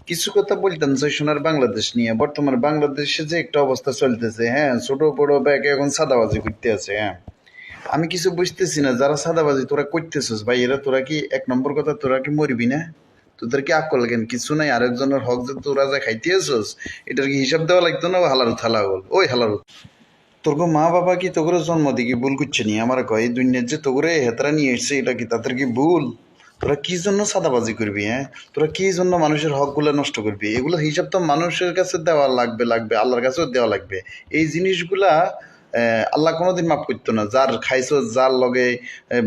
কিছু কথা বলতাম চাই সোনার বাংলাদেশ নিয়ে। বর্তমান বাংলাদেশে যে একটা অবস্থা চলতেছে, হ্যাঁ, ছোট বড় ব্যাগে এখন সাদাবাজি করতে আছে। হ্যাঁ, আমি কিছু বুঝতেছি না, যারা সাদাবাজি তোরা করতেছিস ভাই, এরা তোরা কি, এক নম্বর কথা, তোরা কি মরবি না? তোদের কি আকল জ্ঞান কিছু নাই? আরেকজনের হক যে তোরা যা খাইতে আসস, এটার কি হিসাব দেওয়া লাগতো না? হালার থালা হল ওই হালার, তোর মা বাবা কি তোর জন্ম দিকে ভুল করছে নি? আমার কয় এই দুনিয়ার যে তোরে হেতরা নিয়ে এসছে, এটা কি তাদের কি ভুল? তোরা কি জন্য সাদাবাজি করবি? হ্যাঁ, তোরা কি জন্য মানুষের হক গুলা নষ্ট করবি? এগুলোর হিসাব তো মানুষের কাছে দেওয়া লাগবে, আল্লাহর কাছেও দেওয়া লাগবে। এই জিনিসগুলা আল্লাহ কোনোদিন মাফ করতো না। যার খাইছো, যার লগে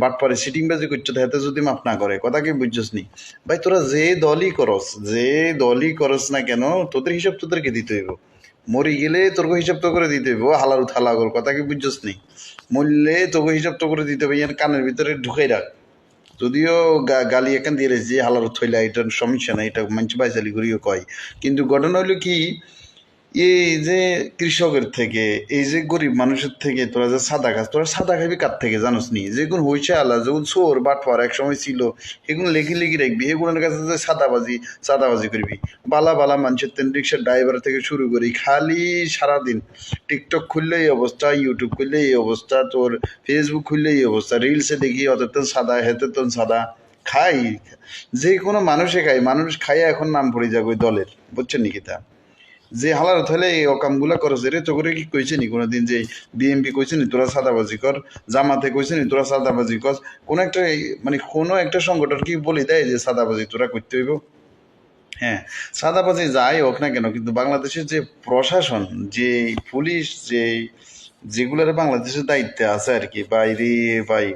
বাটপারে সিটিংবাজি করছো, হাতে যদি মাফ না করে, কথা কি বুঝছস নি? ভাই তোরা যে দলই করস না কেন, তোদের হিসাব তোদেরকে দিতে হইব। মরি গেলে তোর হিসাব তো করে দিতে হইব। হালারু থালাগর, কথা কি বুঝছস নি? মরলে তোকে হিসাব তো করে দিতে হবে। ইয়ার কানের ভিতরে ঢুকাই রাখ। যদিও গালি এখান দিয়ে রেছি হালার থইলা, এটার সমস্যা নাই, এটা মানুষ বাইচালি করিও কয়। কিন্তু ঘটনা হইলো কি, এই যে কৃষকের থেকে, এই যে গরিব মানুষের থেকে তোরা যে সাদা খাস, তোরা সাদা খাবি কার থেকে জানোস নি? যেগুন হইছে আলা, যেগুন চোর বাটপার এক সময় ছিল, এগুলো লেখি লেখি রাখবি। এগুলোর কাছে যে সাদাবাজি করবি। বালা বালা মানুষের তেন রিক্সার ড্রাইভার থেকে শুরু করি, খালি সারাদিন টিকটক খুললে এই অবস্থা, ইউটিউব খুললে এই অবস্থা, তোর ফেসবুক খুললে এই অবস্থা, রিলসে দেখি অত সাদা হেতে তোন সাদা। খাই, যে কোনো মানুষে খাই, মানুষ খাইয়া এখন নাম পড়ে যাবে ওই দলের, বুঝছেন নাকি? তা যে হালার তাহলে এই অকামগুলা করছে রে, তো করে কি কইছে নি কোনোদিন যে বিএমপি কইছে নি তোরা সাদাবাজি কর, জামাতে কইছে নি তোরা সাদাবাজি কর? কোন একটা মানে কোনো একটা সংগঠন কি বলে দেয় যে সাদাবাজি তোরা করতে হইব? হ্যাঁ, সাদাবাজি যাই হোক না কেন, কিন্তু বাংলাদেশের যে প্রশাসন, যে পুলিশ, যেগুলার বাংলাদেশের দায়িত্বে আছে আর কি, বাইরে ভাই,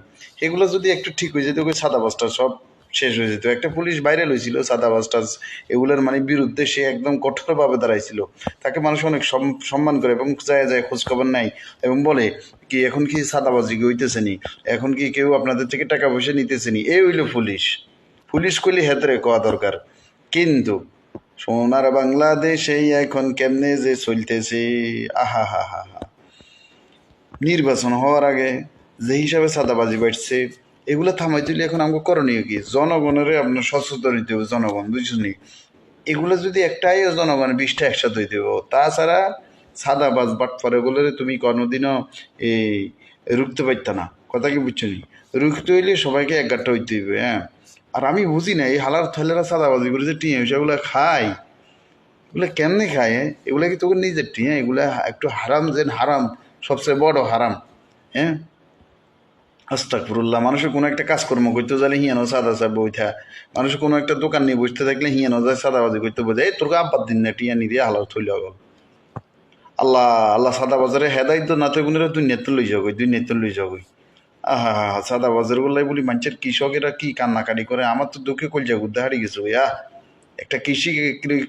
এগুলো যদি একটু ঠিক হয়ে যেত, ওই সাদাবাজটা সব শেষ হয়ে যেত। একটা পুলিশ বাইরে লইছিল সাদাবাজটা, এগুলোর মানে বিরুদ্ধে সে একদম কঠোরভাবে দাঁড়াইছিল। তাকে মানুষ অনেক সম্মান করে এবং যায় যায় খোঁজখবর নেয় এবং বলে কি এখন কি সাদাবাজি হইতেছে নি, এখন কি কেউ আপনাদের থেকে টাকা পয়সা নিতেছে নি? এই হইলো পুলিশ। পুলিশ কইলে হেতরে কোয়া দরকার। কিন্তু সোনার বাংলাদেশে এখন কেমনে যে চলতেছে, আহা হা হা হা! নির্বাচন হওয়ার আগে যে হিসাবে চাঁদাবাজি বাড়ছে, এগুলো থামাই তুলি এখন আমাকে করণীয় কি? জনগণের আপনার সচেতন হইতে হবে, জনগণ বুঝছনি? এগুলো যদি একটাই জনগণ 20টা একসাথে হইতে হবে। তাছাড়া সাদাবাজ বাটপার এগুলোরে তুমি কোনোদিনও এই রুখতে পারত না, কথা কি বুঝছো নি? রুখতে হইলে সবাইকে একগাট্টা হইতে হইবে। হ্যাঁ, আর আমি বুঝি না এই হালার থালেরা সাদাবাজি করে যে টিয়া এগুলো খায়, এগুলো কেমনে খায়? হ্যাঁ, এগুলা কি তোকে নিজের টিয়া? এগুলা একটু হারাম, যেন হারাম, সবচেয়ে বড় হারাম। হ্যাঁ, আস্তাগফিরুল্লাহ। মানুষের কোনো একটা কাজকর্ম করতে গেলে হিয়ানো সাদা সাহেব বইথা, মানুষের কোনো একটা দোকান নিয়ে বসতে থাকলে হিয়ানো যায় সাদাবাজি করতে বোঝায়, এই তোর আব্বার দিন না টিয়া নিয়ে দিয়ে হালাল থইল গল। আল্লাহ আল্লাহ, সাদা বাজারে হেদায়িত না তো গুণেরা দুনিয়াতে লই যাবই, দুনিয়াতে লই যাবই। আহা হা হা, সাদা বাজার গুলাই বলি মানুষের কৃষকেরা কি কান্নাকাটি করে, আমার তো দুঃখে কলজা গুদ্ধা হারিয়ে গেছে ভাইয়া। একটা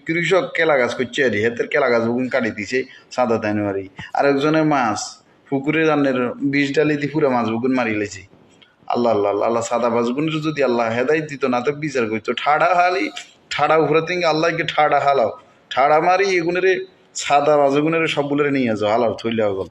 কৃষক কেলা গাছ করছে আর হেতের কেলা গাছ বুকুন কাটি দিছে সাদা জানুয়ারি। আরেকজনের মাছ পুকুরে রান্নের 20 ডালি দিয়ে পুরা মাছ বুকুন মারি লেছে। আল্লাহ আল্লাহ আল্লাহ আল্লাহ, সাদা বাজগুনের যদি আল্লাহ হেদায়ত দিত না তো বিচার করতো ঠাড়া হালি, ঠাড়া উপরে থেকে আল্লাহকে ঠাড়া হালাও, ঠাড়া মারি এগুনের সাদা বাজগুনের সবগুলোরে নিয়ে যাও, হালাও থইলে গল।